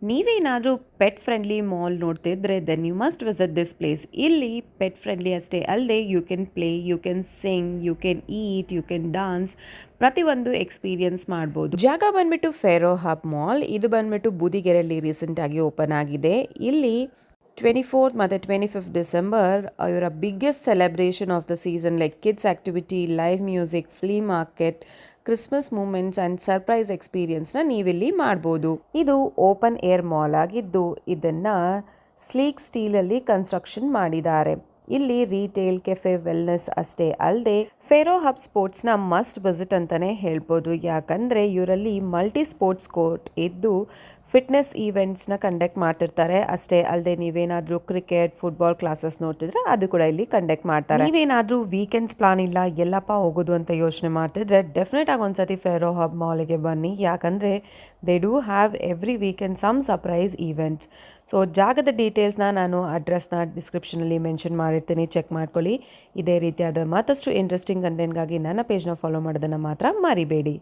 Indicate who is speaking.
Speaker 1: ನೀವೇನಾದರೂ pet friendly mall ನೋಡ್ತಿದ್ರೆ then you must visit this place. ಇಲ್ಲಿ ಪೆಟ್ ಫ್ರೆಂಡ್ಲಿ ಅಷ್ಟೇ ಅಲ್ಲದೆ you can play, you can sing, you can eat, you can dance, ಪ್ರತಿಯೊಂದು experience ಮಾಡ್ಬೋದು. ಜಾಗ ಬಂದ್ಬಿಟ್ಟು ಫೇರೋ ಹಬ್ ಮಾಲ್. ಇದು ಬಂದ್ಬಿಟ್ಟು ಬೂದಿಗೆರೆಯಲ್ಲಿ ರೀಸೆಂಟಾಗಿ ಓಪನ್ ಆಗಿದೆ. ಇಲ್ಲಿ 24th ಮತ್ತು 25th ಡಿಸೆಂಬರ್ ಇವರ biggest celebration of the season like kids activity, live music, flea market, Christmas moments and surprise ಎಕ್ಸ್ಪೀರಿಯನ್ಸ್ನ ನೀವಿಲ್ಲಿ ಮಾಡ್ಬೋದು. ಇದು ಓಪನ್ ಏರ್ ಮಾಲ್ ಆಗಿದ್ದು ಇದನ್ನು ಸ್ಲೀಕ್ ಸ್ಟೀಲಲ್ಲಿ ಕನ್ಸ್ಟ್ರಕ್ಷನ್ ಮಾಡಿದ್ದಾರೆ. ಇಲ್ಲಿ ರೀಟೇಲ್, ಕೆಫೆ, ವೆಲ್ನೆಸ್ ಅಷ್ಟೇ ಅಲ್ಲದೆ ಫೇರೋ ಹಬ್ ಸ್ಪೋರ್ಟ್ಸ್ನ ಮಸ್ಟ್ ವಿಸಿಟ್ ಅಂತಲೇ ಹೇಳ್ಬೋದು. ಯಾಕಂದರೆ ಇವರಲ್ಲಿ ಮಲ್ಟಿ ಸ್ಪೋರ್ಟ್ಸ್ ಕೋರ್ಟ್ ಇದ್ದು ಫಿಟ್ನೆಸ್ ಈವೆಂಟ್ಸ್ನ ಕಂಡಕ್ಟ್ ಮಾಡ್ತಿರ್ತಾರೆ. ಅಷ್ಟೇ ಅಲ್ಲದೆ ನೀವೇನಾದರೂ ಕ್ರಿಕೆಟ್, ಫುಟ್ಬಾಲ್ ಕ್ಲಾಸಸ್ ನೋಡ್ತಿದ್ರೆ ಅದು ಕೂಡ ಇಲ್ಲಿ ಕಂಡಕ್ಟ್ ಮಾಡ್ತಾರೆ. ನೀವೇನಾದರೂ ವೀಕೆಂಡ್ಸ್ ಪ್ಲಾನ್ ಇಲ್ಲ ಎಲ್ಲಪ್ಪ ಹೋಗೋದು ಅಂತ ಯೋಚನೆ ಮಾಡ್ತಿದ್ರೆ ಡೆಫಿನೆಟ್ ಆಗಿ ಒಂದ್ಸತಿ ಫೇರೋ ಹಬ್ ಮಾಲಿಗೆ ಬನ್ನಿ. ಯಾಕಂದರೆ they do have every weekend some surprise events. So ಜಾಗದ ಡೀಟೇಲ್ಸ್ನ ನಾನು ಅಡ್ರೆಸ್ನ ಡಿಸ್ಕ್ರಿಪ್ಷನಲ್ಲಿ ಮೆನ್ಷನ್ ಮಾಡಿರ್ತೀನಿ, ಚೆಕ್ ಮಾಡ್ಕೊಳ್ಳಿ. ಇದೇ ರೀತಿಯಾದ ಮತ್ತಷ್ಟು ಇಂಟ್ರೆಸ್ಟಿಂಗ್ ಕಂಟೆಂಟ್ಗಾಗಿ ನನ್ನ ಪೇಜ್ನ ಫಾಲೋ ಮಾಡೋದನ್ನು ಮಾತ್ರ ಮರಿಬೇಡಿ.